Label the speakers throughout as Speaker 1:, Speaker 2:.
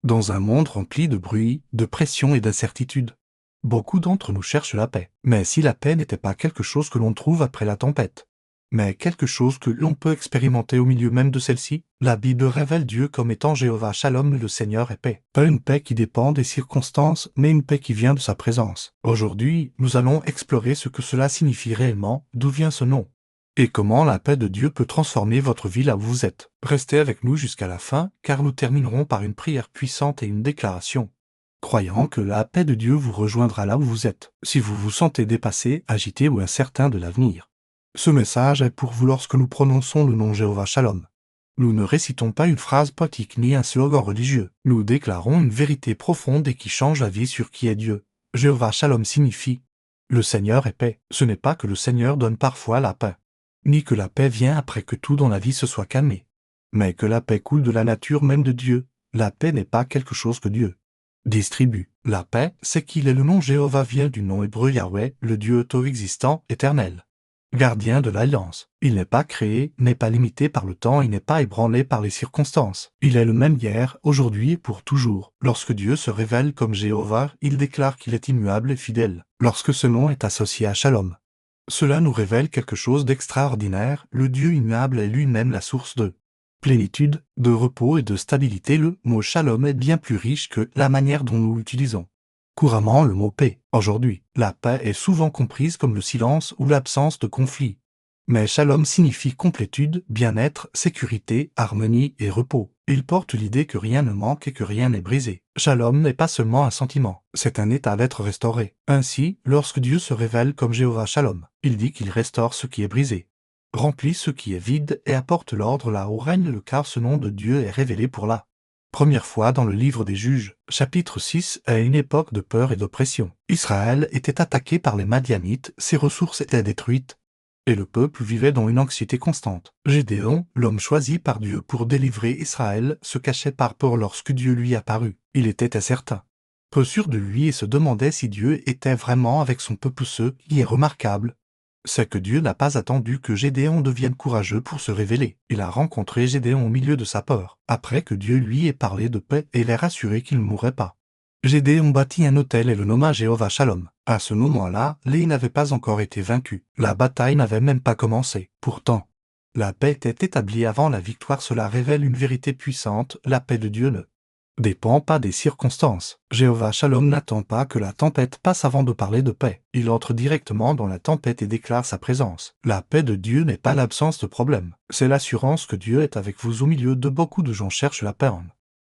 Speaker 1: Dans un monde rempli de bruit, de pression et d'incertitude, beaucoup d'entre nous cherchent la paix. Mais si la paix n'était pas quelque chose que l'on trouve après la tempête, mais quelque chose que l'on peut expérimenter au milieu même de celle-ci, la Bible révèle Dieu comme étant Jéhovah Shalom, le Seigneur est paix. Pas une paix qui dépend des circonstances, mais une paix qui vient de sa présence. Aujourd'hui, nous allons explorer ce que cela signifie réellement, d'où vient ce nom, et comment la paix de Dieu peut transformer votre vie là où vous êtes. Restez avec nous jusqu'à la fin, car nous terminerons par une prière puissante et une déclaration, croyant que la paix de Dieu vous rejoindra là où vous êtes, si vous vous sentez dépassé, agité ou incertain de l'avenir. Ce message est pour vous lorsque nous prononçons le nom Jéhovah Shalom. Nous ne récitons pas une phrase poétique ni un slogan religieux. Nous déclarons une vérité profonde et qui change la vie sur qui est Dieu. Jéhovah Shalom signifie « Le Seigneur est paix ». Ce n'est pas que le Seigneur donne parfois la paix, ni que la paix vient après que tout dans la vie se soit calmé, mais que la paix coule de la nature même de Dieu. La paix n'est pas quelque chose que Dieu distribue. La paix, c'est qu'il est le nom Jéhovah vient du nom hébreu Yahweh, le Dieu auto-existant, éternel, gardien de l'alliance. Il n'est pas créé, n'est pas limité par le temps et n'est pas ébranlé par les circonstances. Il est le même hier, aujourd'hui et pour toujours. Lorsque Dieu se révèle comme Jéhovah, il déclare qu'il est immuable et fidèle. Lorsque ce nom est associé à Shalom, cela nous révèle quelque chose d'extraordinaire. Le Dieu immuable est lui-même la source de plénitude, de repos et de stabilité. Le mot Shalom est bien plus riche que la manière dont nous l'utilisons couramment le mot paix. Aujourd'hui, la paix est souvent comprise comme le silence ou l'absence de conflit. Mais Shalom signifie complétude, bien-être, sécurité, harmonie et repos. Il porte l'idée que rien ne manque et que rien n'est brisé. Shalom n'est pas seulement un sentiment, c'est un état d'être restauré. Ainsi, lorsque Dieu se révèle comme Jéhovah Shalom, il dit qu'il restaure ce qui est brisé, remplit ce qui est vide et apporte l'ordre là où règne le car ce nom de Dieu est révélé pour la première fois dans le livre des Juges, chapitre 6, à une époque de peur et d'oppression. Israël était attaqué par les Madianites, ses ressources étaient détruites, et le peuple vivait dans une anxiété constante. Gédéon, l'homme choisi par Dieu pour délivrer Israël, se cachait par peur lorsque Dieu lui apparut. Il était incertain, peu sûr de lui et se demandait si Dieu était vraiment avec son peuple. Ce qui est remarquable, c'est que Dieu n'a pas attendu que Gédéon devienne courageux pour se révéler. Il a rencontré Gédéon au milieu de sa peur, après que Dieu lui ait parlé de paix et l'ait rassuré qu'il ne mourrait pas. Gédéon bâtit un autel et le nomma Jéhovah Shalom. À ce moment-là, Léhi n'avait pas encore été vaincu. La bataille n'avait même pas commencé. Pourtant, la paix était établie avant la victoire. Cela révèle une vérité puissante. La paix de Dieu ne dépend pas des circonstances. Jéhovah Shalom n'attend pas que la tempête passe avant de parler de paix. Il entre directement dans la tempête et déclare sa présence. La paix de Dieu n'est pas l'absence de problème. C'est l'assurance que Dieu est avec vous au milieu de beaucoup de gens cherchent la paix en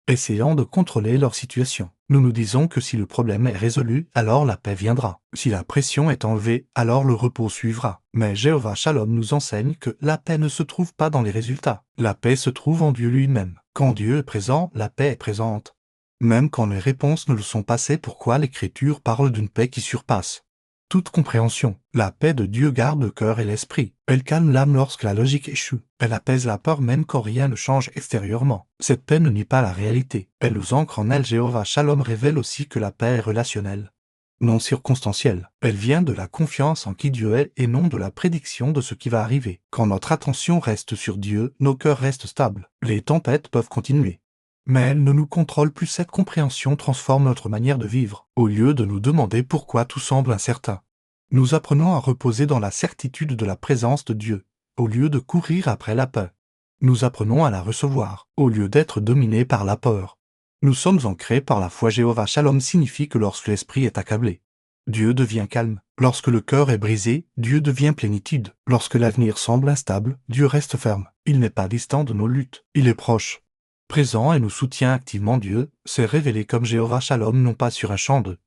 Speaker 1: essayant de contrôler leur situation. Nous nous disons que si le problème est résolu, alors la paix viendra. Si la pression est enlevée, alors le repos suivra. Mais Jéhovah Shalom nous enseigne que la paix ne se trouve pas dans les résultats. La paix se trouve en Dieu lui-même. Quand Dieu est présent, la paix est présente. Même quand les réponses ne le sont pas, c'est pourquoi l'Écriture parle d'une paix qui surpasse toute compréhension. La paix de Dieu garde le cœur et l'esprit. Elle calme l'âme lorsque la logique échoue. Elle apaise la peur même quand rien ne change extérieurement. Cette paix ne nie pas la réalité. Elle nous ancre en elle. Jéhovah Shalom révèle aussi que la paix est relationnelle, non circonstancielle. Elle vient de la confiance en qui Dieu est et non de la prédiction de ce qui va arriver. Quand notre attention reste sur Dieu, nos cœurs restent stables. Les tempêtes peuvent continuer, mais elles ne nous contrôlent plus. Cette compréhension transforme notre manière de vivre. Au lieu de nous demander pourquoi tout semble incertain, nous apprenons à reposer dans la certitude de la présence de Dieu. Au lieu de courir après la paix, nous apprenons à la recevoir. Au lieu d'être dominés par la peur, nous sommes ancrés par la foi. Jéhovah Shalom signifie que lorsque l'esprit est accablé, Dieu devient calme. Lorsque le cœur est brisé, Dieu devient plénitude. Lorsque l'avenir semble instable, Dieu reste ferme. Il n'est pas distant de nos luttes. Il est proche, présent et nous soutient activement. Dieu s'est révélé comme Jéhovah Shalom non pas sur un champ de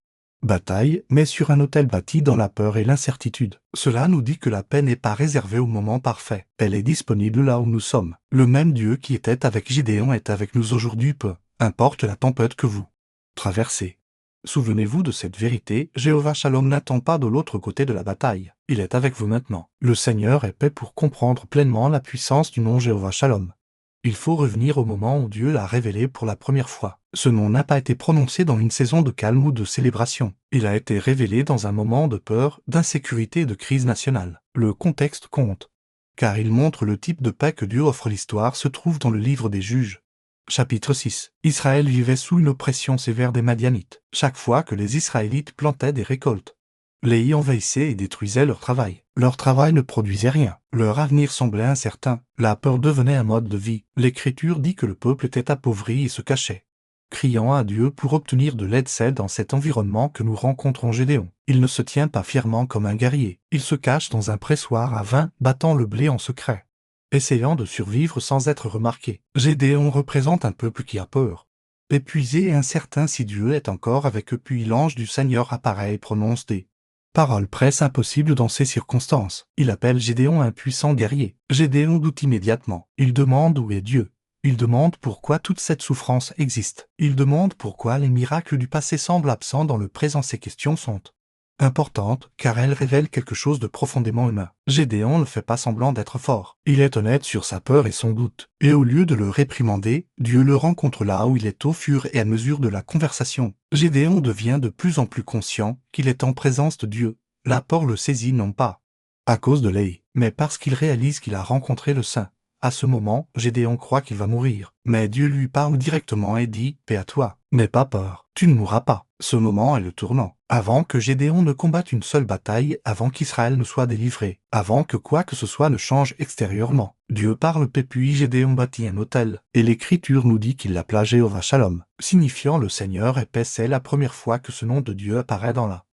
Speaker 1: bataille, mais sur un autel bâti dans la peur et l'incertitude. Cela nous dit que la paix n'est pas réservée au moment parfait. Elle est disponible là où nous sommes. Le même Dieu qui était avec Gédéon est avec nous aujourd'hui, peu importe la tempête que vous traversez. Souvenez-vous de cette vérité, Jéhovah Shalom n'attend pas de l'autre côté de la bataille. Il est avec vous maintenant. Le Seigneur est paix. Pour comprendre pleinement la puissance du nom Jéhovah Shalom, il faut revenir au moment où Dieu l'a révélé pour la première fois. Ce nom n'a pas été prononcé dans une saison de calme ou de célébration. Il a été révélé dans un moment de peur, d'insécurité et de crise nationale. Le contexte compte, car il montre le type de paix que Dieu offre. L'histoire se trouve dans le livre des Juges, Chapitre 6. Israël vivait sous une oppression sévère des Madianites. Chaque fois que les Israélites plantaient des récoltes, les envahissaient et détruisaient leur travail. Leur travail ne produisait rien. Leur avenir semblait incertain. La peur devenait un mode de vie. L'Écriture dit que le peuple était appauvri et se cachait, criant à Dieu pour obtenir de l'aide. C'est dans cet environnement que nous rencontrons Gédéon. Il ne se tient pas fièrement comme un guerrier. Il se cache dans un pressoir à vin, battant le blé en secret, essayant de survivre sans être remarqué. Gédéon représente un peuple qui a peur, épuisé et incertain si Dieu est encore avec eux. Puis l'ange du Seigneur apparaît et prononce des paroles presque impossibles dans ces circonstances. Il appelle Gédéon un puissant guerrier. Gédéon doute immédiatement. Il demande où est Dieu. Il demande pourquoi toute cette souffrance existe. Il demande pourquoi les miracles du passé semblent absents dans le présent. Ces questions sont importante, car elle révèle quelque chose de profondément humain. Gédéon ne fait pas semblant d'être fort. Il est honnête sur sa peur et son doute. Et au lieu de le réprimander, Dieu le rencontre là où il est, au fur et à mesure de la conversation. Gédéon devient de plus en plus conscient qu'il est en présence de Dieu. La peur le saisit non pas à cause de Léhi, mais parce qu'il réalise qu'il a rencontré le Saint. À ce moment, Gédéon croit qu'il va mourir. Mais Dieu lui parle directement et dit « Paix à toi, n'aie pas peur, tu ne mourras pas ». Ce moment est le tournant. Avant que Gédéon ne combatte une seule bataille, avant qu'Israël ne soit délivré, avant que quoi que ce soit ne change extérieurement, Dieu parle. Puis Gédéon bâtit un autel, et l'Écriture nous dit qu'il l'appela Jéhovah Shalom, signifiant le Seigneur est paix. C'est la première fois que ce nom de Dieu apparaît dans la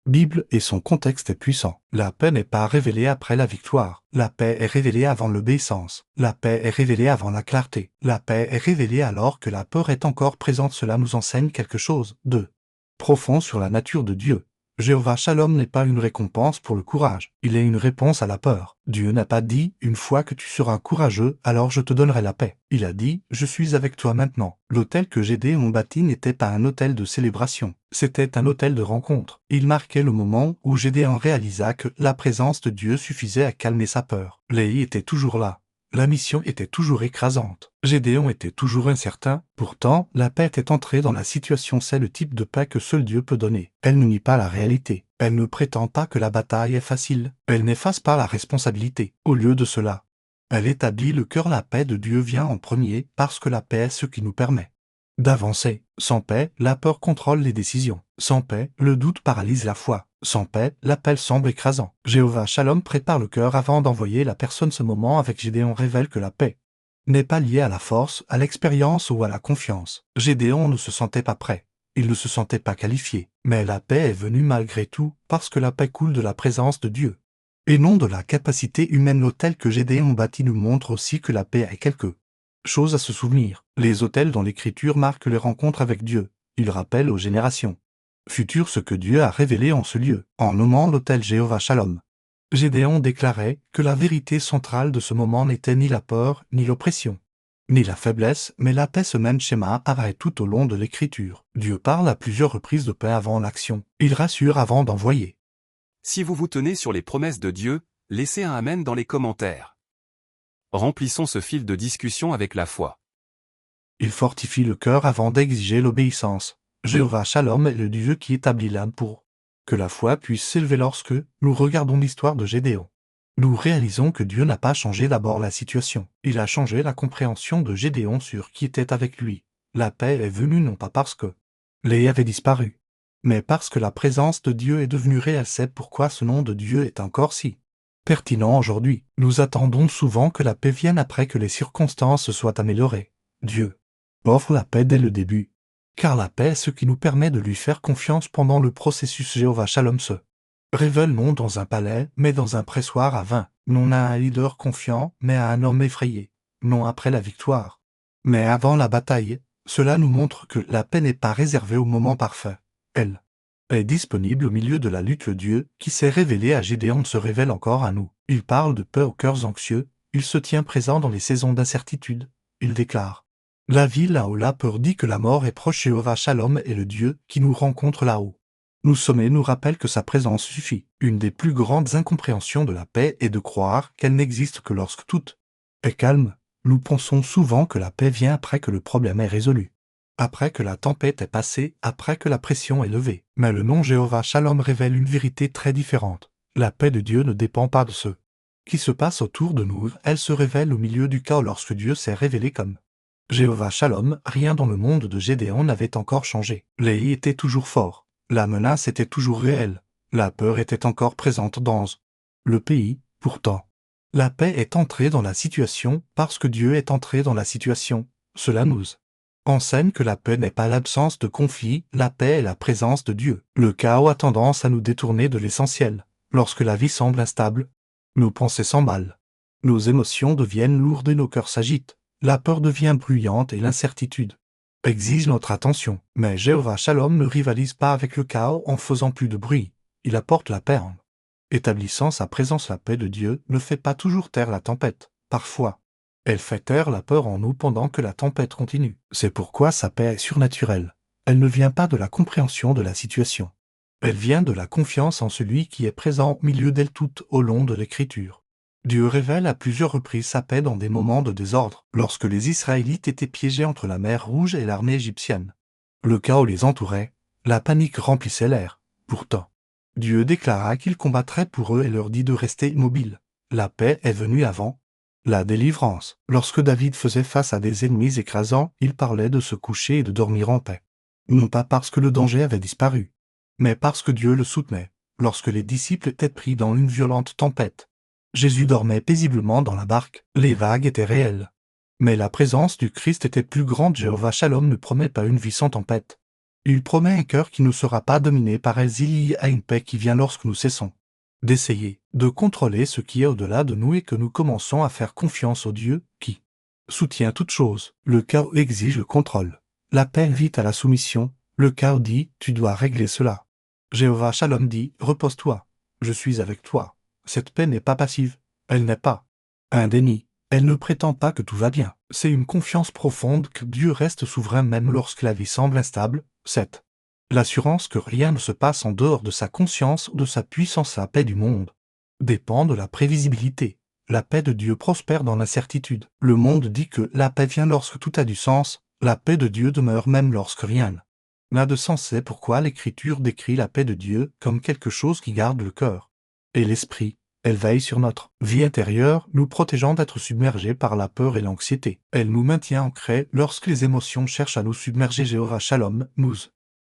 Speaker 1: Bible et son contexte est puissant. La paix n'est pas révélée après la victoire. La paix est révélée avant l'obéissance. La paix est révélée avant la clarté. La paix est révélée alors que la peur est encore présente. Cela nous enseigne quelque chose de profond sur la nature de Dieu. Jéhovah Shalom n'est pas une récompense pour le courage. Il est une réponse à la peur. Dieu n'a pas dit « Une fois que tu seras courageux, alors je te donnerai la paix ». Il a dit « Je suis avec toi maintenant ». L'autel que Gédéon bâtit n'était pas un autel de célébration. C'était un autel de rencontre. Il marquait le moment où Gédéon réalisa que la présence de Dieu suffisait à calmer sa peur. Léhi était toujours là. La mission était toujours écrasante. Gédéon était toujours incertain. Pourtant, la paix était entrée dans la situation. C'est le type de paix que seul Dieu peut donner. Elle ne nie pas la réalité. Elle ne prétend pas que la bataille est facile. Elle n'efface pas la responsabilité. Au lieu de cela, elle établit le cœur. La paix de Dieu vient en premier parce que la paix est ce qui nous permet d'avancer. Sans paix, la peur contrôle les décisions. Sans paix, le doute paralyse la foi. Sans paix, l'appel semble écrasant. Jéhovah Shalom prépare le cœur avant d'envoyer la personne. Ce moment avec Gédéon révèle que la paix n'est pas liée à la force, à l'expérience ou à la confiance. Gédéon ne se sentait pas prêt. Il ne se sentait pas qualifié. Mais la paix est venue malgré tout, parce que la paix coule de la présence de Dieu, et non de la capacité humaine. L'autel que Gédéon bâtit nous montre aussi que la paix est quelque chose à se souvenir. Les autels dans l'Écriture marquent les rencontres avec Dieu. Ils rappellent aux générations futures ce que Dieu a révélé en ce lieu, en nommant l'autel Jéhovah Shalom. Gédéon déclarait que la vérité centrale de ce moment n'était ni la peur, ni l'oppression, ni la faiblesse, mais la paix. Ce même schéma apparaît tout au long de l'Écriture. Dieu parle à plusieurs reprises de paix avant l'action. Il rassure avant d'envoyer.
Speaker 2: Si vous vous tenez sur les promesses de Dieu, laissez un amen dans les commentaires. Remplissons ce fil de discussion avec la foi.
Speaker 1: Il fortifie le cœur avant d'exiger l'obéissance. Jéhovah Shalom est le Dieu qui établit l'âme pour que la foi puisse s'élever. Lorsque nous regardons l'histoire de Gédéon, nous réalisons que Dieu n'a pas changé d'abord la situation. Il a changé la compréhension de Gédéon sur qui était avec lui. La paix est venue non pas parce que Léhi avait disparu, mais parce que la présence de Dieu est devenue réelle. C'est pourquoi ce nom de Dieu est encore si pertinent aujourd'hui. Nous attendons souvent que la paix vienne après que les circonstances se soient améliorées. Dieu offre la paix dès le début, car la paix est ce qui nous permet de lui faire confiance pendant le processus. Jéhovah Shalom se révèle non dans un palais, mais dans un pressoir à vin, non à un leader confiant, mais à un homme effrayé, non après la victoire, mais avant la bataille. Cela nous montre que la paix n'est pas réservée au moment parfait. Elle est disponible au milieu de la lutte. Le Dieu qui s'est révélé à Gédéon se révèle encore à nous. Il parle de paix aux cœurs anxieux, il se tient présent dans les saisons d'incertitude. Il déclare la vie là-haut. La peur dit que la mort est proche. Jéhovah Shalom est le Dieu qui nous rencontre là-haut. Nous sommes et nous rappelle que sa présence suffit. Une des plus grandes incompréhensions de la paix est de croire qu'elle n'existe que lorsque tout est calme. Nous pensons souvent que la paix vient après que le problème est résolu, après que la tempête est passée, après que la pression est levée. Mais le nom Jéhovah Shalom révèle une vérité très différente. La paix de Dieu ne dépend pas de ce qui se passe autour de nous. Elle se révèle au milieu du chaos. Lorsque Dieu s'est révélé comme Jéhovah Shalom, rien dans le monde de Gédéon n'avait encore changé. Les étaient toujours forts. La menace était toujours réelle. La peur était encore présente dans le pays, pourtant. La paix est entrée dans la situation parce que Dieu est entré dans la situation. Cela nous enseigne que la paix n'est pas l'absence de conflit, la paix est la présence de Dieu. Le chaos a tendance à nous détourner de l'essentiel. Lorsque la vie semble instable, nos pensées s'emballent. Nos émotions deviennent lourdes et nos cœurs s'agitent. La peur devient bruyante et l'incertitude exige notre attention. Mais Jéhovah Shalom ne rivalise pas avec le chaos en faisant plus de bruit. Il apporte la paix en établissant sa présence. La paix de Dieu ne fait pas toujours taire la tempête. Parfois, elle fait taire la peur en nous pendant que la tempête continue. C'est pourquoi sa paix est surnaturelle. Elle ne vient pas de la compréhension de la situation. Elle vient de la confiance en celui qui est présent au milieu d'elle toute au long de l'Écriture. Dieu révèle à plusieurs reprises sa paix dans des moments de désordre, lorsque les Israélites étaient piégés entre la mer Rouge et l'armée égyptienne. Le chaos les entourait, la panique remplissait l'air. Pourtant, Dieu déclara qu'il combattrait pour eux et leur dit de rester immobiles. La paix est venue avant la délivrance. Lorsque David faisait face à des ennemis écrasants, il parlait de se coucher et de dormir en paix. Non pas parce que le danger avait disparu, mais parce que Dieu le soutenait. Lorsque les disciples étaient pris dans une violente tempête, Jésus dormait paisiblement dans la barque. Les vagues étaient réelles. Mais la présence du Christ était plus grande. Jéhovah Shalom ne promet pas une vie sans tempête. Il promet un cœur qui ne sera pas dominé par elles. Il y a une paix qui vient lorsque nous cessons d'essayer de contrôler ce qui est au-delà de nous et que nous commençons à faire confiance au Dieu qui soutient toute chose. Le chaos exige le contrôle. La paix invite à la soumission. Le chaos dit « Tu dois régler cela ». Jéhovah Shalom dit « Repose-toi, je suis avec toi ». Cette paix n'est pas passive, elle n'est pas un déni, elle ne prétend pas que tout va bien. C'est une confiance profonde que Dieu reste souverain même lorsque la vie semble instable. 7. L'assurance que rien ne se passe en dehors de sa conscience ou de sa puissance. La paix du monde dépend de la prévisibilité. La paix de Dieu prospère dans l'incertitude. Le monde dit que la paix vient lorsque tout a du sens, la paix de Dieu demeure même lorsque rien n'a de sens. C'est pourquoi l'Écriture décrit la paix de Dieu comme quelque chose qui garde le cœur et l'esprit. Elle veille sur notre vie intérieure, nous protégeant d'être submergés par la peur et l'anxiété. Elle nous maintient ancrés lorsque les émotions cherchent à nous submerger. Jéhovah Shalom nous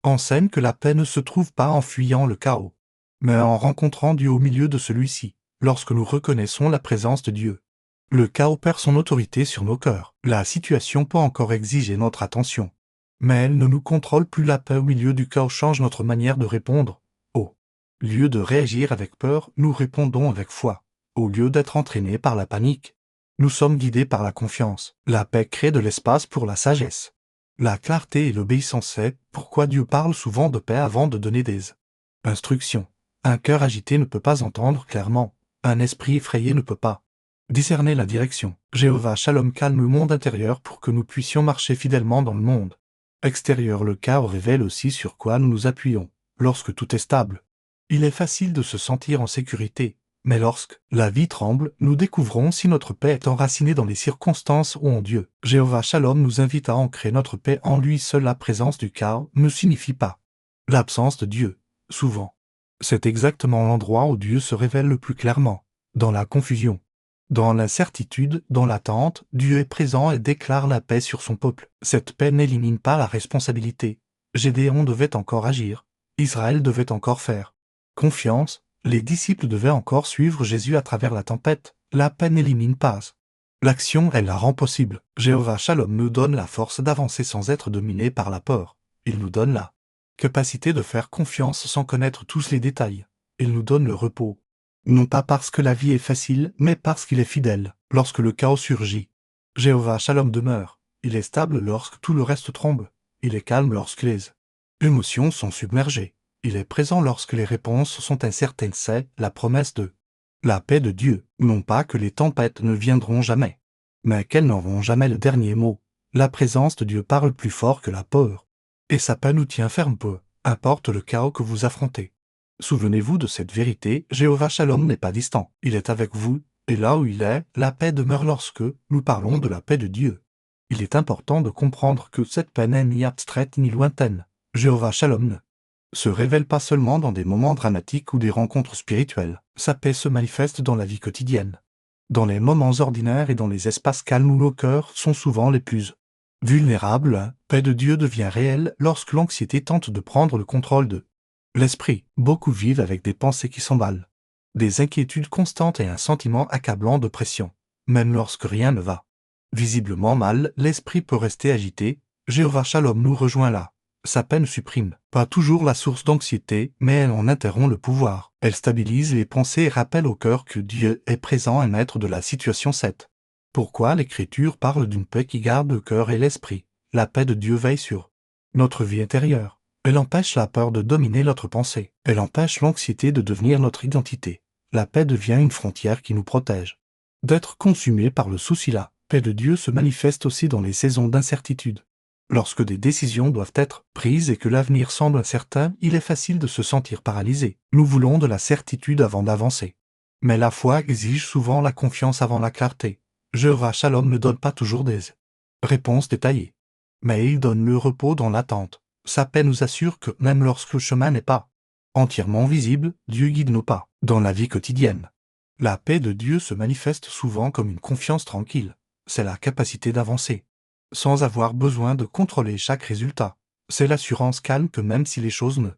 Speaker 1: enseigne que la paix ne se trouve pas en fuyant le chaos, mais en rencontrant Dieu au milieu de celui-ci. Lorsque nous reconnaissons la présence de Dieu, le chaos perd son autorité sur nos cœurs. La situation peut encore exiger notre attention, mais elle ne nous contrôle plus. La paix au milieu du chaos change notre manière de répondre. Au lieu de réagir avec peur, nous répondons avec foi. Au lieu d'être entraînés par la panique, nous sommes guidés par la confiance. La paix crée de l'espace pour la sagesse, la clarté et l'obéissance. C'est pourquoi Dieu parle souvent de paix avant de donner des instructions. Un cœur agité ne peut pas entendre clairement. Un esprit effrayé ne peut pas discerner la direction. Jéhovah Shalom calme le monde intérieur pour que nous puissions marcher fidèlement dans le monde extérieur. Le chaos révèle aussi sur quoi nous nous appuyons. Lorsque tout est stable, il est facile de se sentir en sécurité, mais lorsque la vie tremble, nous découvrons si notre paix est enracinée dans les circonstances ou en Dieu. Jéhovah Shalom nous invite à ancrer notre paix en lui seul. La présence du chaos ne signifie pas l'absence de Dieu. Souvent, c'est exactement l'endroit où Dieu se révèle le plus clairement. Dans la confusion, dans l'incertitude, dans l'attente, Dieu est présent et déclare la paix sur son peuple. Cette paix n'élimine pas la responsabilité. Gédéon devait encore agir. Israël devait encore faire confiance. Les disciples devaient encore suivre Jésus à travers la tempête. La paix n'élimine pas l'action, elle la rend possible. Jéhovah Shalom nous donne la force d'avancer sans être dominé par la peur. Il nous donne la capacité de faire confiance sans connaître tous les détails. Il nous donne le repos. Non pas parce que la vie est facile, mais parce qu'il est fidèle. Lorsque le chaos surgit, Jéhovah Shalom demeure. Il est stable lorsque tout le reste tremble. Il est calme lorsque les émotions sont submergées. Il est présent lorsque les réponses sont incertaines. C'est la promesse de la paix de Dieu. Non pas que les tempêtes ne viendront jamais, mais qu'elles n'auront jamais le dernier mot. La présence de Dieu parle plus fort que la peur, et sa paix nous tient ferme peu importe le chaos que vous affrontez. Souvenez-vous de cette vérité, Jéhovah Shalom n'est pas distant. Il est avec vous, et là où il est, la paix demeure. Lorsque nous parlons de la paix de Dieu, il est important de comprendre que cette paix n'est ni abstraite ni lointaine. Jéhovah Shalom ne se révèle pas seulement dans des moments dramatiques ou des rencontres spirituelles. Sa paix se manifeste dans la vie quotidienne, dans les moments ordinaires et dans les espaces calmes où nos cœurs sont souvent les plus Vulnérable, paix de Dieu devient réelle lorsque l'anxiété tente de prendre le contrôle de l'esprit. Beaucoup vivent avec des pensées qui s'emballent, des inquiétudes constantes et un sentiment accablant de pression, même lorsque rien ne va visiblement mal, l'esprit peut rester agité. Jéhovah Shalom nous rejoint là. Sa paix ne supprime pas toujours la source d'anxiété, mais elle en interrompt le pouvoir. Elle stabilise les pensées et rappelle au cœur que Dieu est présent et maître de la situation 7. Pourquoi l'Écriture parle d'une paix qui garde le cœur et l'esprit? La paix de Dieu veille sur notre vie intérieure. Elle empêche la peur de dominer notre pensée. Elle empêche l'anxiété de devenir notre identité. La paix devient une frontière qui nous protège d'être consumés par le souci. La paix de Dieu se manifeste aussi dans les saisons d'incertitude. Lorsque des décisions doivent être prises et que l'avenir semble incertain, il est facile de se sentir paralysé. Nous voulons de la certitude avant d'avancer. Mais la foi exige souvent la confiance avant la clarté. Jéhovah Shalom ne donne pas toujours des réponses détaillées, mais il donne le repos dans l'attente. Sa paix nous assure que même lorsque le chemin n'est pas entièrement visible, Dieu guide nos pas dans la vie quotidienne. La paix de Dieu se manifeste souvent comme une confiance tranquille. C'est la capacité d'avancer sans avoir besoin de contrôler chaque résultat. C'est l'assurance calme que même si les choses ne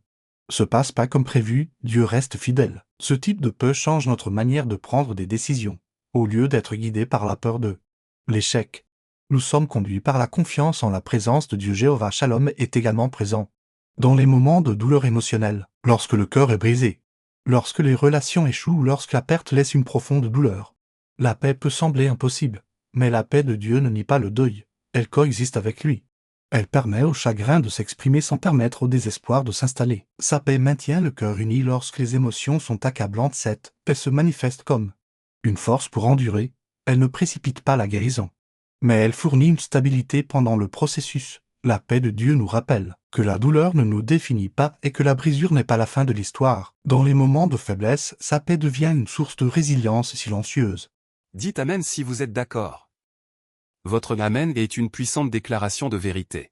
Speaker 1: se passent pas comme prévu, Dieu reste fidèle. Ce type de paix change notre manière de prendre des décisions. Au lieu d'être guidés par la peur de l'échec, nous sommes conduits par la confiance en la présence de Dieu. Jéhovah Shalom est également présent dans les moments de douleur émotionnelle, lorsque le cœur est brisé, lorsque les relations échouent ou lorsque la perte laisse une profonde douleur. La paix peut sembler impossible, mais la paix de Dieu ne nie pas le deuil. Elle coexiste avec lui. Elle permet au chagrin de s'exprimer sans permettre au désespoir de s'installer. Sa paix maintient le cœur uni lorsque les émotions sont accablantes. Cette paix se manifeste comme une force pour endurer. Elle ne précipite pas la guérison, mais elle fournit une stabilité pendant le processus. La paix de Dieu nous rappelle que la douleur ne nous définit pas et que la brisure n'est pas la fin de l'histoire. Dans les moments de faiblesse, sa paix devient une source de résilience silencieuse.
Speaker 2: Dites Amen si vous êtes d'accord. Votre Amen est une puissante déclaration de vérité.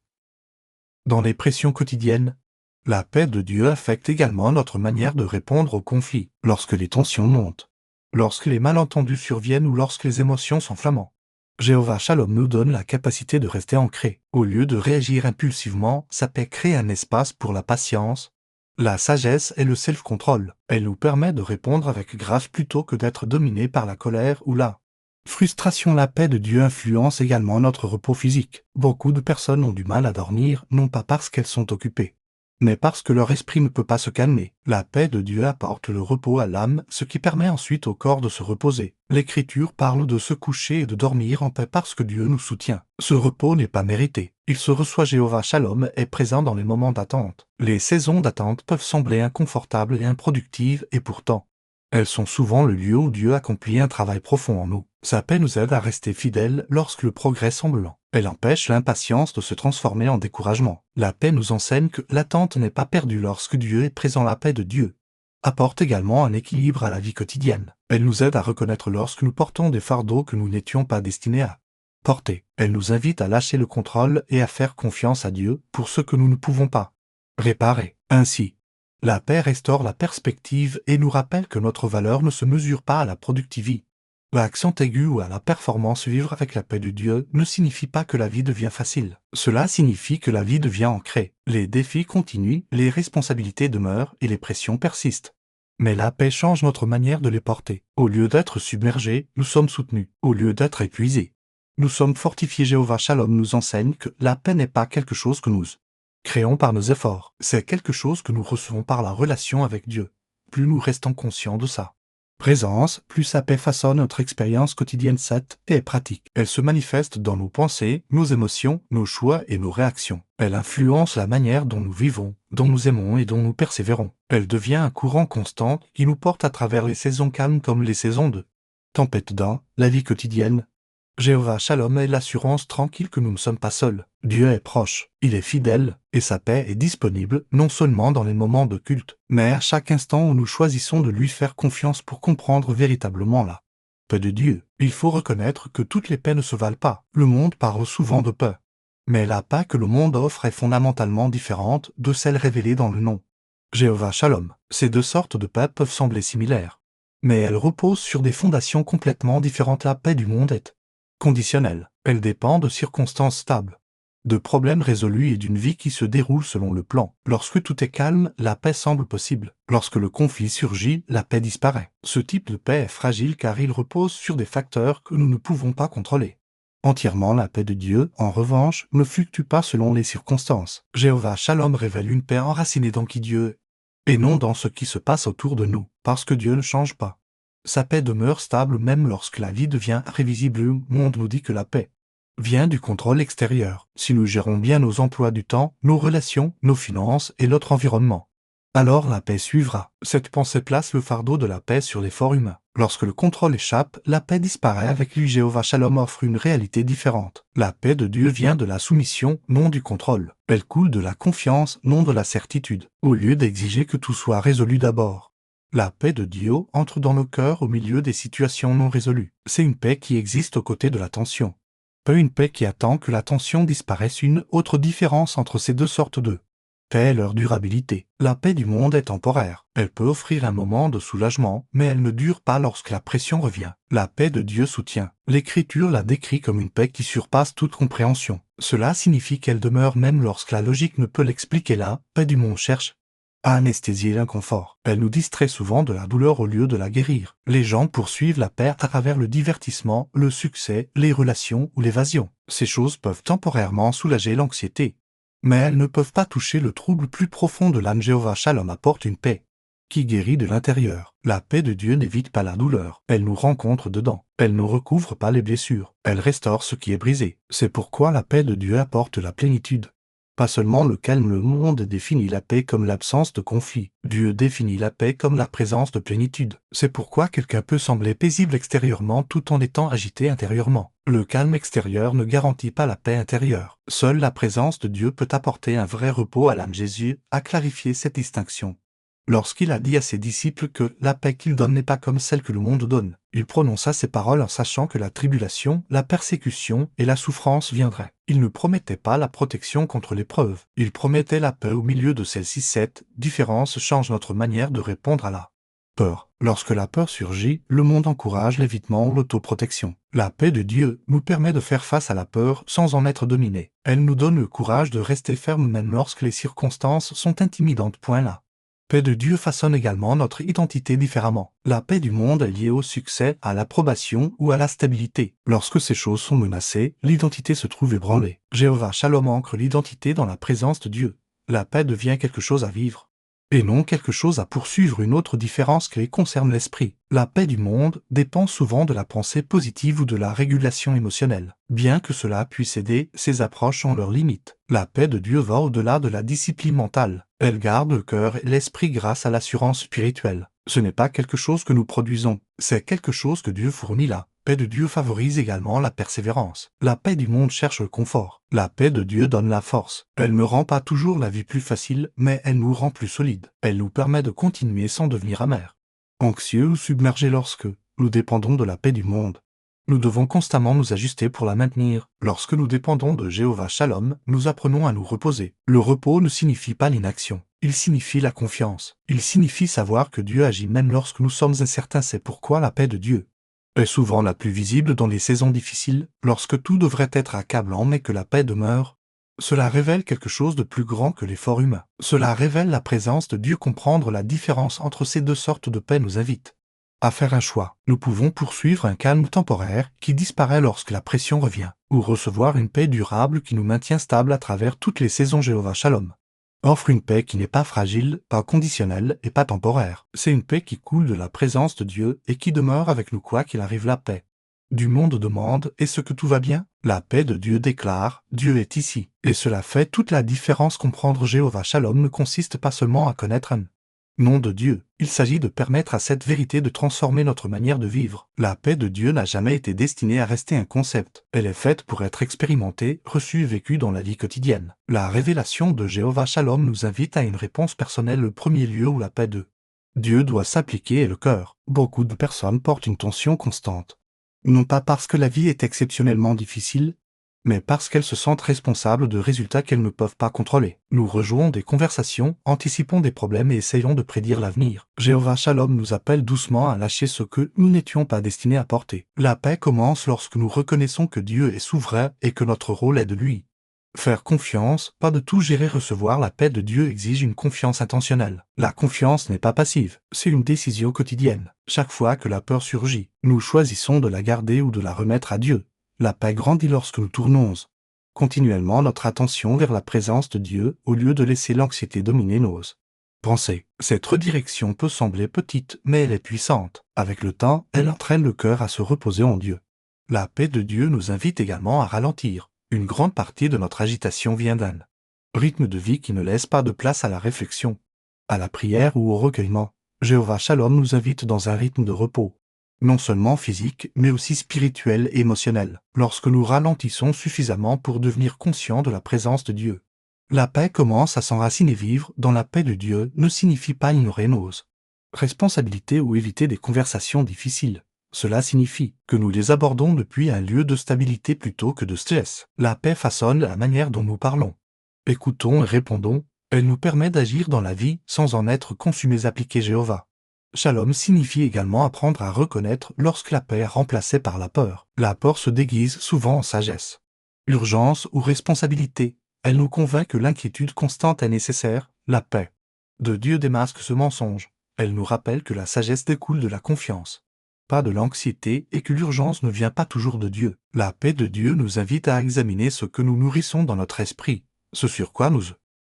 Speaker 1: Dans les pressions quotidiennes, la paix de Dieu affecte également notre manière de répondre aux conflits. Lorsque les tensions montent, lorsque les malentendus surviennent ou lorsque les émotions s'enflamment, Jéhovah Shalom nous donne la capacité de rester ancrés. Au lieu de réagir impulsivement, sa paix crée un espace pour la patience, la sagesse et le self-control. Elle nous permet de répondre avec grâce plutôt que d'être dominés par la colère ou la frustration. La paix de Dieu influence également notre repos physique. Beaucoup de personnes ont du mal à dormir, non pas parce qu'elles sont occupées, mais parce que leur esprit ne peut pas se calmer. La paix de Dieu apporte le repos à l'âme, ce qui permet ensuite au corps de se reposer. L'Écriture parle de se coucher et de dormir en paix parce que Dieu nous soutient. Ce repos n'est pas mérité. Il se reçoit. Jéhovah Shalom est présent dans les moments d'attente. Les saisons d'attente peuvent sembler inconfortables et improductives et pourtant, elles sont souvent le lieu où Dieu accomplit un travail profond en nous. Sa paix nous aide à rester fidèles lorsque le progrès semble lent. Elle empêche l'impatience de se transformer en découragement. La paix nous enseigne que l'attente n'est pas perdue lorsque Dieu est présent. La paix de Dieu apporte également un équilibre à la vie quotidienne. Elle nous aide à reconnaître lorsque nous portons des fardeaux que nous n'étions pas destinés à porter. Elle nous invite à lâcher le contrôle et à faire confiance à Dieu pour ce que nous ne pouvons pas réparer. Ainsi, la paix restaure la perspective et nous rappelle que notre valeur ne se mesure pas à la productivité, l'accent aigu ou à la performance. Vivre avec la paix de Dieu ne signifie pas que la vie devient facile. Cela signifie que la vie devient ancrée. Les défis continuent, les responsabilités demeurent et les pressions persistent. Mais la paix change notre manière de les porter. Au lieu d'être submergés, nous sommes soutenus. Au lieu d'être épuisés, nous sommes fortifiés. Jéhovah Shalom nous enseigne que la paix n'est pas quelque chose que nous créons par nos efforts. C'est quelque chose que nous recevons par la relation avec Dieu. Plus nous restons conscients de sa présence, plus sa paix façonne notre expérience quotidienne. Cette paix est pratique. Elle se manifeste dans nos pensées, nos émotions, nos choix et nos réactions. Elle influence la manière dont nous vivons, dont nous aimons et dont nous persévérons. Elle devient un courant constant qui nous porte à travers les saisons calmes comme les saisons de tempête dans la vie quotidienne. Jéhovah Shalom est l'assurance tranquille que nous ne sommes pas seuls. Dieu est proche, il est fidèle, et sa paix est disponible non seulement dans les moments de culte, mais à chaque instant où nous choisissons de lui faire confiance pour comprendre véritablement la paix de Dieu. Il faut reconnaître que toutes les paix ne se valent pas. Le monde parle souvent de paix, mais la paix que le monde offre est fondamentalement différente de celle révélée dans le nom Jéhovah Shalom. Ces deux sortes de paix peuvent sembler similaires, mais elles reposent sur des fondations complètement différentes. La paix du monde est conditionnelle. Elle dépend de circonstances stables, de problèmes résolus et d'une vie qui se déroule selon le plan. Lorsque tout est calme, la paix semble possible. Lorsque le conflit surgit, la paix disparaît. Ce type de paix est fragile car il repose sur des facteurs que nous ne pouvons pas contrôler. Entièrement, la paix de Dieu, en revanche, ne fluctue pas selon les circonstances. Jéhovah Shalom révèle une paix enracinée dans qui Dieu est, et non dans ce qui se passe autour de nous, parce que Dieu ne change pas. Sa paix demeure stable même lorsque la vie devient imprévisible. Le monde nous dit que la paix vient du contrôle extérieur. Si nous gérons bien nos emplois du temps, nos relations, nos finances et notre environnement, alors la paix suivra. Cette pensée place le fardeau de la paix sur l'effort humain. Lorsque le contrôle échappe, la paix disparaît. Avec lui, Jéhovah Shalom offre une réalité différente. La paix de Dieu vient de la soumission, non du contrôle. Elle coule de la confiance, non de la certitude. Au lieu d'exiger que tout soit résolu d'abord, la paix de Dieu entre dans nos cœurs au milieu des situations non résolues. C'est une paix qui existe aux côtés de la tension. Pas une paix qui attend que la tension disparaisse. Une autre différence entre ces deux sortes de paix est leur durabilité. La paix du monde est temporaire. Elle peut offrir un moment de soulagement, mais elle ne dure pas lorsque la pression revient. La paix de Dieu soutient. L'Écriture la décrit comme une paix qui surpasse toute compréhension. Cela signifie qu'elle demeure même lorsque la logique ne peut l'expliquer. La paix du monde cherche à anesthésier l'inconfort. Elle nous distrait souvent de la douleur au lieu de la guérir. Les gens poursuivent la paix à travers le divertissement, le succès, les relations ou l'évasion. Ces choses peuvent temporairement soulager l'anxiété, mais elles ne peuvent pas toucher le trouble plus profond de l'âme. Jéhovah Shalom apporte une paix qui guérit de l'intérieur. La paix de Dieu n'évite pas la douleur. Elle nous rencontre dedans. Elle ne recouvre pas les blessures. Elle restaure ce qui est brisé. C'est pourquoi la paix de Dieu apporte la plénitude. Pas seulement le calme. Le monde définit la paix comme l'absence de conflit. Dieu définit la paix comme la présence de plénitude. C'est pourquoi quelqu'un peut sembler paisible extérieurement tout en étant agité intérieurement. Le calme extérieur ne garantit pas la paix intérieure. Seule la présence de Dieu peut apporter un vrai repos à l'âme. Jésus a clarifié cette distinction lorsqu'il a dit à ses disciples que la paix qu'il donne n'est pas comme celle que le monde donne. Il prononça ces paroles en sachant que la tribulation, la persécution et la souffrance viendraient. Il ne promettait pas la protection contre l'épreuve. Il promettait la paix au milieu de celle-ci. Cette différence change notre manière de répondre à la peur. Lorsque la peur surgit, le monde encourage l'évitement ou l'autoprotection. La paix de Dieu nous permet de faire face à la peur sans en être dominé. Elle nous donne le courage de rester ferme même lorsque les circonstances sont intimidantes. La paix de Dieu façonne également notre identité différemment. La paix du monde est liée au succès, à l'approbation ou à la stabilité. Lorsque ces choses sont menacées, l'identité se trouve ébranlée. Jéhovah Shalom ancre l'identité dans la présence de Dieu. La paix devient quelque chose à vivre, et non quelque chose à poursuivre. Une autre différence clé concerne l'esprit. La paix du monde dépend souvent de la pensée positive ou de la régulation émotionnelle. Bien que cela puisse aider, ces approches ont leurs limites. La paix de Dieu va au-delà de la discipline mentale. Elle garde le cœur et l'esprit grâce à l'assurance spirituelle. Ce n'est pas quelque chose que nous produisons, c'est quelque chose que Dieu fournit. La paix de Dieu favorise également la persévérance. La paix du monde cherche le confort. La paix de Dieu donne la force. Elle ne rend pas toujours la vie plus facile, mais elle nous rend plus solides. Elle nous permet de continuer sans devenir amers, anxieux ou submergés. Lorsque nous dépendons de la paix du monde, nous devons constamment nous ajuster pour la maintenir. Lorsque nous dépendons de Jéhovah Shalom, nous apprenons à nous reposer. Le repos ne signifie pas l'inaction. Il signifie la confiance. Il signifie savoir que Dieu agit même lorsque nous sommes incertains. C'est pourquoi la paix de Dieu est souvent la plus visible dans les saisons difficiles, lorsque tout devrait être accablant mais que la paix demeure. Cela révèle quelque chose de plus grand que l'effort humain. Cela révèle la présence de Dieu. Comprendre la différence entre ces deux sortes de paix nous invite à faire un choix. Nous pouvons poursuivre un calme temporaire qui disparaît lorsque la pression revient, ou recevoir une paix durable qui nous maintient stables à travers toutes les saisons. Jéhovah Shalom offre une paix qui n'est pas fragile, pas conditionnelle et pas temporaire. C'est une paix qui coule de la présence de Dieu et qui demeure avec nous quoi qu'il arrive. La paix du monde demande: est-ce que tout va bien? La paix de Dieu déclare: Dieu est ici. Et cela fait toute la différence. Comprendre Jéhovah Shalom ne consiste pas seulement à connaître un nom de Dieu. Il s'agit de permettre à cette vérité de transformer notre manière de vivre. La paix de Dieu n'a jamais été destinée à rester un concept. Elle est faite pour être expérimentée, reçue et vécue dans la vie quotidienne. La révélation de Jéhovah Shalom nous invite à une réponse personnelle. Le premier lieu où la paix de Dieu doit s'appliquer est le cœur. Beaucoup de personnes portent une tension constante. Non pas parce que la vie est exceptionnellement difficile, mais parce qu'elles se sentent responsables de résultats qu'elles ne peuvent pas contrôler. Nous rejouons des conversations, anticipons des problèmes et essayons de prédire l'avenir. Jéhovah Shalom nous appelle doucement à lâcher ce que nous n'étions pas destinés à porter. La paix commence lorsque nous reconnaissons que Dieu est souverain et que notre rôle est de lui Faire confiance, pas de tout gérer. Recevoir la paix de Dieu exige une confiance intentionnelle. La confiance n'est pas passive, c'est une décision quotidienne. Chaque fois que la peur surgit, nous choisissons de la garder ou de la remettre à Dieu. La paix grandit lorsque nous tournons continuellement notre attention vers la présence de Dieu au lieu de laisser l'anxiété dominer nos pensées. Cette redirection peut sembler petite, mais elle est puissante. Avec le temps, elle entraîne le cœur à se reposer en Dieu. La paix de Dieu nous invite également à ralentir. Une grande partie de notre agitation vient d'un rythme de vie qui ne laisse pas de place à la réflexion, à la prière ou au recueillement. Jéhovah Shalom nous invite dans un rythme de repos, non seulement physique, mais aussi spirituel et émotionnel, lorsque nous ralentissons suffisamment pour devenir conscients de la présence de Dieu. La paix commence à s'enraciner. Vivre dans la paix de Dieu ne signifie pas ignorer nos responsabilités ou éviter des conversations difficiles. Cela signifie que nous les abordons depuis un lieu de stabilité plutôt que de stress. La paix façonne la manière dont nous parlons, écoutons et répondons. Elle nous permet d'agir dans la vie sans en être consumés. Appliquer Jéhovah Shalom signifie également apprendre à reconnaître lorsque la paix est remplacée par la peur. La peur se déguise souvent en sagesse, urgence ou responsabilité. Elle nous convainc que l'inquiétude constante est nécessaire. La paix de Dieu démasque ce mensonge. Elle nous rappelle que la sagesse découle de la confiance, pas de l'anxiété, et que l'urgence ne vient pas toujours de Dieu. La paix de Dieu nous invite à examiner ce que nous nourrissons dans notre esprit, ce sur quoi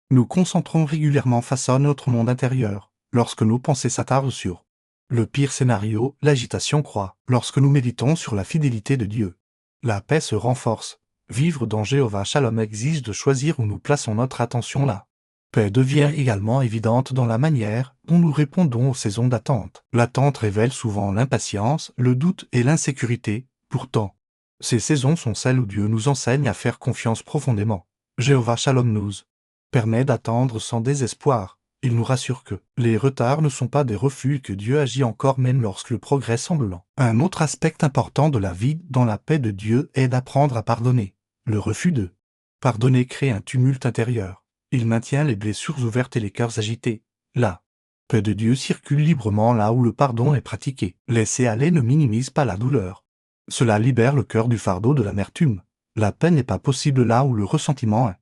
Speaker 1: nous concentrons régulièrement façonne notre monde intérieur. Lorsque nos pensées s'attardent sur le pire scénario, l'agitation croît. Lorsque nous méditons sur la fidélité de Dieu, la paix se renforce. Vivre dans Jéhovah Shalom exige de choisir où nous plaçons notre attention. La paix devient également évidente dans la manière dont nous répondons aux saisons d'attente. L'attente révèle souvent l'impatience, le doute et l'insécurité. Pourtant, ces saisons sont celles où Dieu nous enseigne à faire confiance profondément. Jéhovah Shalom nous permet d'attendre sans désespoir. Il nous rassure que les retards ne sont pas des refus et que Dieu agit encore même lorsque le progrès semble lent. Un autre aspect important de la vie dans la paix de Dieu est d'apprendre à pardonner. Le refus de pardonner crée un tumulte intérieur. Il maintient les blessures ouvertes et les cœurs agités. La paix de Dieu circule librement là où le pardon est pratiqué. Laisser aller ne minimise pas la douleur. Cela libère le cœur du fardeau de l'amertume. La paix n'est pas possible là où le ressentiment est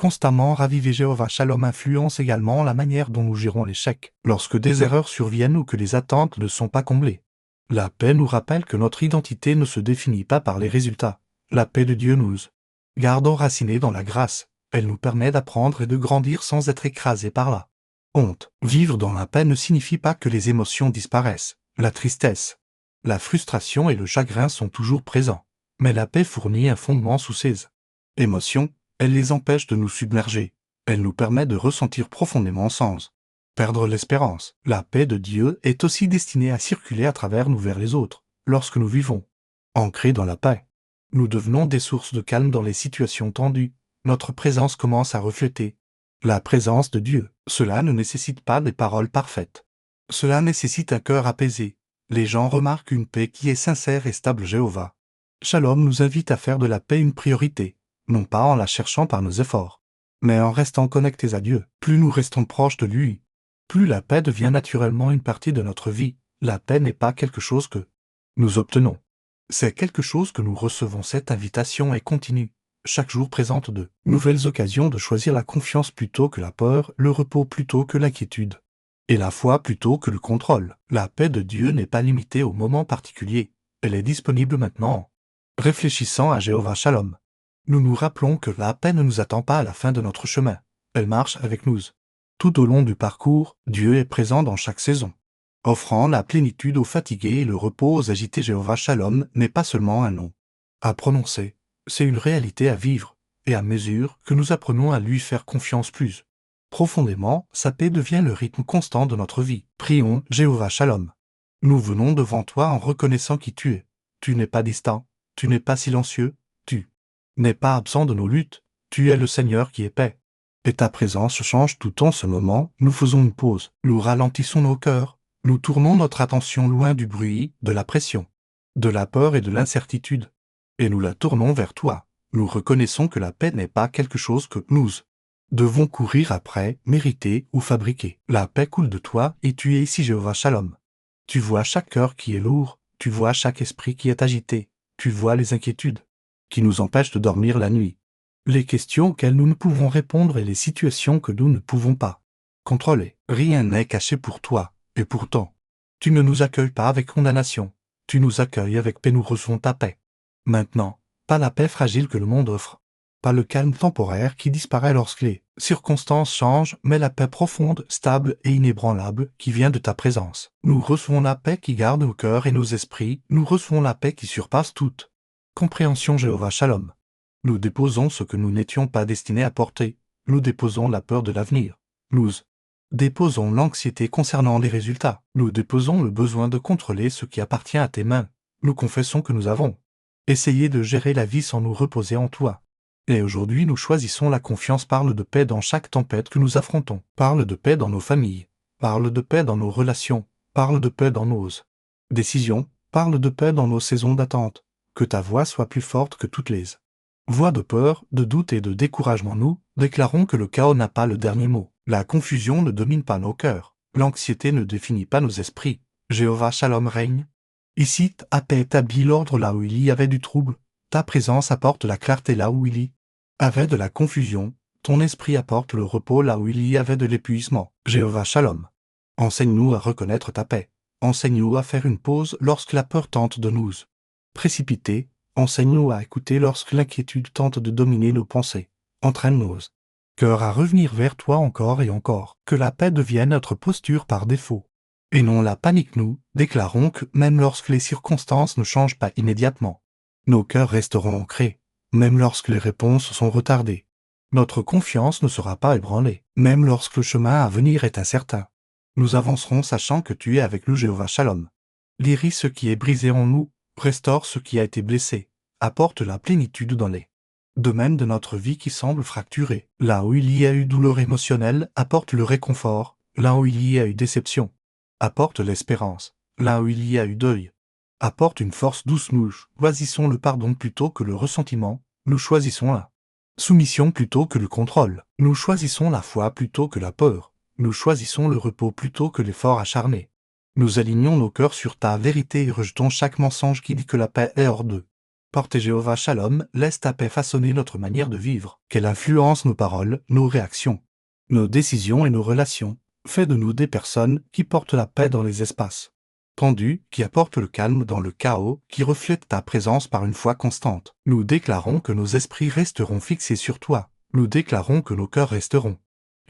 Speaker 1: constamment ravivé. Jéhovah Shalom influence également la manière dont nous gérons l'échec. Lorsque des erreurs surviennent ou que les attentes ne sont pas comblées, la paix nous rappelle que notre identité ne se définit pas par les résultats. La paix de Dieu nous garde enracinés dans la grâce. Elle nous permet d'apprendre et de grandir sans être écrasés par la honte. Vivre dans la paix ne signifie pas que les émotions disparaissent. La tristesse, la frustration et le chagrin sont toujours présents. Mais la paix fournit un fondement sous ces émotions. Elle les empêche de nous submerger. Elle nous permet de ressentir profondément sans perdre l'espérance. La paix de Dieu est aussi destinée à circuler à travers nous vers les autres. Lorsque nous vivons ancrés dans la paix, nous devenons des sources de calme dans les situations tendues. Notre présence commence à refléter la présence de Dieu. Cela ne nécessite pas des paroles parfaites. Cela nécessite un cœur apaisé. Les gens remarquent une paix qui est sincère et stable. Jéhovah Shalom nous invite à faire de la paix une priorité, non pas en la cherchant par nos efforts, mais en restant connectés à Dieu. Plus nous restons proches de lui, plus la paix devient naturellement une partie de notre vie. La paix n'est pas quelque chose que nous obtenons. C'est quelque chose que nous recevons. Cette invitation est continue. Chaque jour présente de nouvelles occasions de choisir la confiance plutôt que la peur, le repos plutôt que l'inquiétude, et la foi plutôt que le contrôle. La paix de Dieu n'est pas limitée au moment particulier. Elle est disponible maintenant. Réfléchissant à Jéhovah Shalom, nous nous rappelons que la paix ne nous attend pas à la fin de notre chemin. Elle marche avec nous. Tout au long du parcours, Dieu est présent dans chaque saison, offrant la plénitude aux fatigués et le repos aux agités. Jéhovah Shalom n'est pas seulement un nom à prononcer, c'est une réalité à vivre, et à mesure que nous apprenons à lui faire confiance plus profondément, sa paix devient le rythme constant de notre vie. Prions, Jéhovah Shalom. Nous venons devant toi en reconnaissant qui tu es. Tu n'es pas distant, tu n'es pas silencieux, tu n'es pas absent de nos luttes, tu es le Seigneur qui est paix. Et ta présence change tout en ce moment. Nous faisons une pause, nous ralentissons nos cœurs, nous tournons notre attention loin du bruit, de la pression, de la peur et de l'incertitude, et nous la tournons vers toi. Nous reconnaissons que la paix n'est pas quelque chose que nous devons courir après, mériter ou fabriquer. La paix coule de toi et tu es ici. Jéhovah Shalom. Tu vois chaque cœur qui est lourd, tu vois chaque esprit qui est agité, tu vois les inquiétudes qui nous empêchent de dormir la nuit. les questions auxquelles nous ne pouvons répondre et les situations que nous ne pouvons pas contrôler. Rien n'est caché pour toi, et pourtant, tu ne nous accueilles pas avec condamnation, tu nous accueilles avec paix, nous recevons ta paix. Maintenant, pas la paix fragile que le monde offre, pas le calme temporaire qui disparaît lorsque les circonstances changent, mais la paix profonde, stable et inébranlable qui vient de ta présence. Nous recevons la paix qui garde nos cœurs et nos esprits, nous recevons la paix qui surpasse toute compréhension. Jéhovah Shalom. Nous déposons ce que nous n'étions pas destinés à porter, nous déposons la peur de l'avenir, nous déposons l'anxiété concernant les résultats, nous déposons le besoin de contrôler ce qui appartient à tes mains, nous confessons que nous avons essayé de gérer la vie sans nous reposer en toi. Et aujourd'hui nous choisissons la confiance. Parle de paix dans chaque tempête que nous affrontons, parle de paix dans nos familles, parle de paix dans nos relations, parle de paix dans nos décisions, parle de paix dans nos saisons d'attente, que ta voix soit plus forte que toutes les voix de peur, de doute et de découragement. Nous déclarons que le chaos n'a pas le dernier mot. La confusion ne domine pas nos cœurs. L'anxiété ne définit pas nos esprits. Jéhovah Shalom règne. Ici, ta paix établit l'ordre là où il y avait du trouble. Ta présence apporte la clarté là où il y avait de la confusion. Ton esprit apporte le repos là où il y avait de l'épuisement. Jéhovah Shalom. Enseigne-nous à reconnaître ta paix. Enseigne-nous à faire une pause lorsque la peur tente de nous précipiter. Enseigne-nous à écouter lorsque l'inquiétude tente de dominer nos pensées. Entraîne nos cœurs à revenir vers toi encore et encore. Que la paix devienne notre posture par défaut, et non la panique. Nous déclarons que même lorsque les circonstances ne changent pas immédiatement, nos cœurs resteront ancrés, même lorsque les réponses sont retardées. Notre confiance ne sera pas ébranlée, même lorsque le chemin à venir est incertain. Nous avancerons sachant que tu es avec nous. Jéhovah Shalom. Guéris ce qui est brisé en nous, restaure ce qui a été blessé, apporte la plénitude dans les domaines de notre vie qui semblent fracturés. Là où il y a eu douleur émotionnelle, apporte le réconfort. Là où il y a eu déception, apporte l'espérance. Là où il y a eu deuil, apporte une force douce. Nous choisissons le pardon plutôt que le ressentiment, nous choisissons la soumission plutôt que le contrôle, nous choisissons la foi plutôt que la peur, nous choisissons le repos plutôt que l'effort acharné. Nous alignons nos cœurs sur ta vérité et rejetons chaque mensonge qui dit que la paix est hors d'eux. Porte Jéhovah Shalom, laisse ta paix façonner notre manière de vivre, qu'elle influence nos paroles, nos réactions, nos décisions et nos relations. Fais de nous des personnes qui portent la paix dans les espaces tendus, qui apportent le calme dans le chaos, qui reflètent ta présence par une foi constante. Nous déclarons que nos esprits resteront fixés sur toi. Nous déclarons que nos cœurs resteront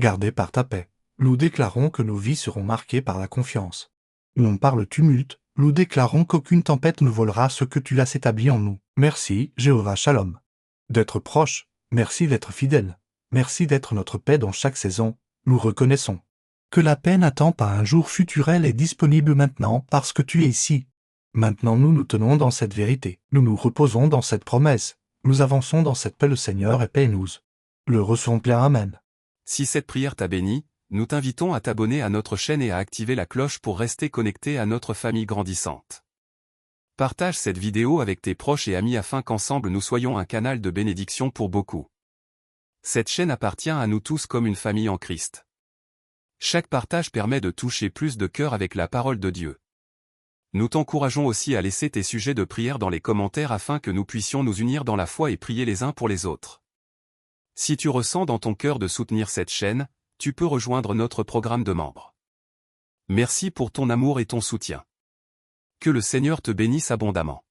Speaker 1: gardés par ta paix. Nous déclarons que nos vies seront marquées par la confiance, non par le tumulte. Nous déclarons qu'aucune tempête ne volera ce que tu as établi en nous. Merci, Jéhovah Shalom, d'être proche. Merci d'être fidèle. Merci d'être notre paix dans chaque saison. Nous reconnaissons que la paix n'attend pas un jour futur, elle est disponible maintenant parce que tu es ici. Maintenant nous nous tenons dans cette vérité. Nous nous reposons dans cette promesse. Nous avançons dans cette paix. Le Seigneur est paix et nous le recevons plein. Amen.
Speaker 2: Si cette prière t'a béni, nous t'invitons à t'abonner à notre chaîne et à activer la cloche pour rester connecté à notre famille grandissante. Partage cette vidéo avec tes proches et amis afin qu'ensemble nous soyons un canal de bénédiction pour beaucoup. Cette chaîne appartient à nous tous comme une famille en Christ. Chaque partage permet de toucher plus de cœurs avec la parole de Dieu. Nous t'encourageons aussi à laisser tes sujets de prière dans les commentaires afin que nous puissions nous unir dans la foi et prier les uns pour les autres. Si tu ressens dans ton cœur de soutenir cette chaîne, tu peux rejoindre notre programme de membres. Merci pour ton amour et ton soutien. Que le Seigneur te bénisse abondamment.